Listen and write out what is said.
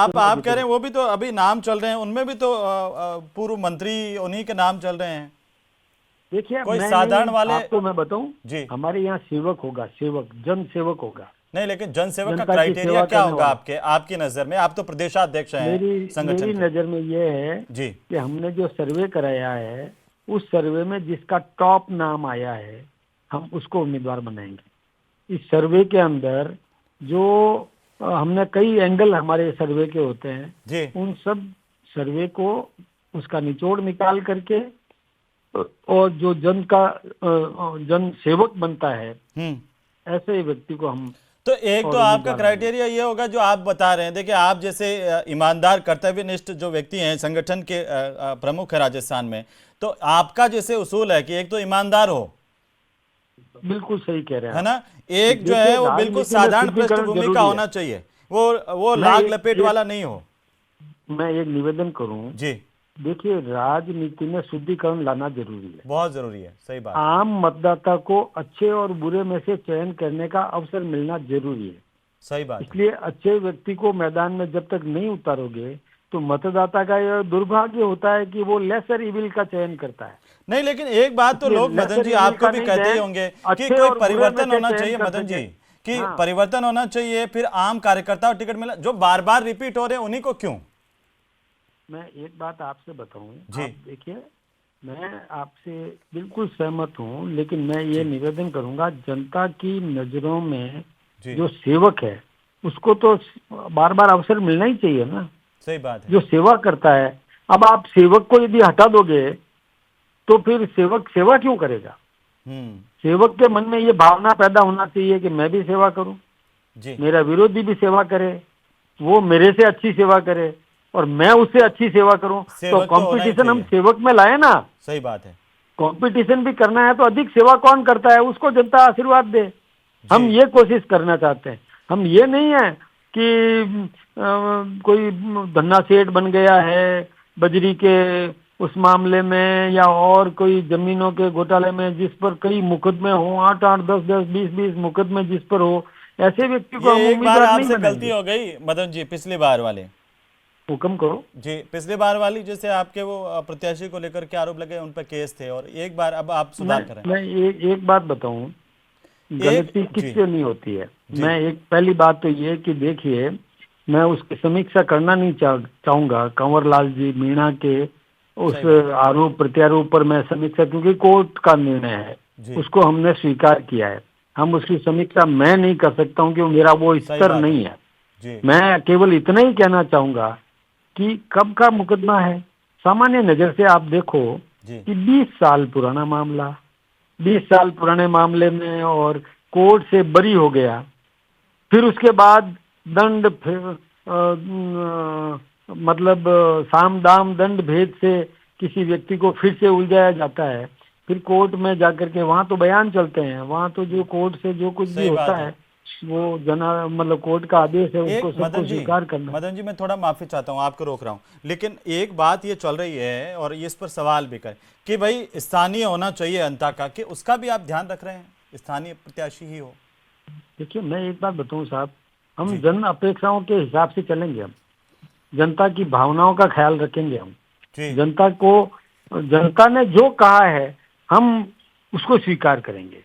आप कह रहे हैं वो भी तो अभी नाम चल रहे हैं, उनमें भी तो पूर्व मंत्री उन्हीं के नाम चल रहे हैं। देखिए कोई मैं साधारण नहीं, वाले। आपको मैं बताऊं, जी। हमारे यहाँ सेवक होगा, सेवक जन सेवक होगा, नहीं, लेकिन जनसेवक का जनता की क्राइटेरिया सेवा क्या करने होगा वाला। आपके आपकी नजर में? आप तो प्रदेशाध्यक्ष हैं मेरी संगठन मेरी के। नज़र में ये है जी। कि हमने जो सर्वे कराया है, उस सर्वे में जिसका टॉप नाम आया है, हम उसको उम्मीदवार बनाएंगे। इस सर्वे के अंदर जो हमने कई एंगल हमारे सर्वे के होते हैं, जी। उन सब सर्वे को उसका निचोड़ निकाल करके और जो जन सेवक बनता है, हम्म। ऐसे व्यक्ति को हम तो एक तो और आपका उम्मीदवार बनाएंगे। क्राइटेरिया ये होगा जो आप बता रहे हैं। देखिए, आप जैसे ईमानदार कर्तव्यनिष्ठ जो व्यक्ति हैं, संगठन के प्रमुख है राजस्थान में, तो आपका जैसे उसूल है कि एक तो ईमानदार हो, बिल्कुल सही कह रहे हैं है आप। ना, एक जो देखिए है वो बिल्कुल राजनीति में साधारण शुद्धिकरण पृष्ठभूमि का जरूरी है। होना चाहिए, वो मैं लाग एक, लपेट एक वाला नहीं हो। मैं एक निवेदन करूं, जी। देखिए राजनीति में शुद्धिकरण लाना जरूरी है। बहुत जरूरी है, सही बात है। आम मतदाता को अच्छे और बुरे में से चयन करने का अवसर मिलना जरूरी है। सही बात है। इसलिए अच्छे व्यक्ति को मैदान में जब तक नहीं उतारोगे, तो मतदाता का यह दुर्भाग्य होता है कि वो लेसर इविल का चयन करता है। नहीं, लेकिन एक बात तो इसलिए लोग मदन लेसर जी इविल आपको का भी नहीं कहते ही दें, होंगे कि अच्छे कोई और बुरे में परिवर्तन से होना चयन चाहिए कर मदन सके। जी, कि हाँ, परिवर्तन होना चाहिए, फिर आम कार्यकर्ता और टिकट मिला, जो बार बार रिपीट हो रहे हैं उन्हीं को क्यों? मैं एक बात आपसे बताऊं, जी। आप देखिए, मैं आपसे बिल्कुल सहमत हूं, लेकिन मैं ये जी। निवेदन करूंगा, जनता की नजरों में जी। जो सेवक है, उसको तो बार बार अवसर मिलना ही चाहिए ना, सही बात है। जो सेवा करता है। अब आप सेवक को यदि हटा दोगे, तो फिर सेवक सेवा क्यों करेगा? हम्म। सेवक के मन में ये भावना पैदा होना चाहिए कि मैं भी सेवा करूं, जी। मेरा विरोधी भी सेवा करे, वो मेरे से अच्छी सेवा करे और मैं उससे अच्छी सेवा करूं। तो सेवक तो होना ही कंपटीशन हम चाहिए। सेवक में लाए ना। सही बात है। कंपटीशन भी करना है तो अधिक सेवा कौन करता है, उसको जनता आशीर्वाद दे। जी। हम ये कोशिश करना चाहते हैं। हम ये नहीं है कि कोई धन्ना सेठ बन गया है बजरी के उस मामले में, या और कोई जमीनों के घोटाले में जिस पर कई मुकदमे हो, 8-8, 10-10, 20-20 मुकदमे जिस पर हो, ऐसे व्यक्ति को ये हम एक बार उम्मीदवार नहीं आपसे गलती बनाएंगे। हो गई मदन जी, पिछली बार वाले। हुक्म करो। जी, पिछली बार वाली जैसे आपके वो प्रत्याशी को लेकर के आरोप लगे, उन पर केस थे, और एक बार अब आप मैं सुधार करें। मैं एक बात बताऊं, एक। गलती जी। किससे नहीं होती है। जी। मैं एक पहली बात तो ये कि देखिए, मैं उसकी समीक्षा करना नहीं चाहूंगा कंवरलाल जी मीणा के सही उस बात है। आरोप प्रत्यारोप पर मैं समीक्षा, क्योंकि कोर्ट का निर्णय है, जी। उसको हमने स्वीकार किया है। हम उसकी समीक्षा मैं नहीं कर सकता हूँ, क्योंकि मेरा वो सही स्तर बात है। नहीं है। जी। मैं केवल इतना ही कहना चाहूंगा कि कब का मुकदमा है। सामान्य नजर से आप देखो जी। कि 20 साल पुराना मामला, 20 साल पुराने मामले में और कोर्ट से बरी हो गया, फिर उसके बाद दंड मतलब साम दाम दंड भेद से किसी व्यक्ति को फिर से उलझाया जाता है। फिर कोर्ट में जाकर के वहां तो बयान चलते हैं, वहां तो जो कोर्ट से जो कुछ भी सही होता बात है। है, वो मतलब कोर्ट का आदेश है, एक उसको सबको मदन जी, स्वीकार करना। मदन जी मैं थोड़ा माफी चाहता हूँ, आपको रोक रहा हूँ, लेकिन एक बात ये चल रही है और ये इस पर सवाल भी करें कि भाई स्थानीय होना चाहिए अंता का, कि उसका भी आप ध्यान रख रहे हैं, स्थानीय प्रत्याशी ही हो? देखिए मैं एक बात बताऊं साहब, हम जी। जन अपेक्षाओं के हिसाब से चलेंगे। हम जनता की भावनाओं का ख्याल रखेंगे। हम जी। जनता को, जनता ने जो कहा है हम उसको स्वीकार करेंगे।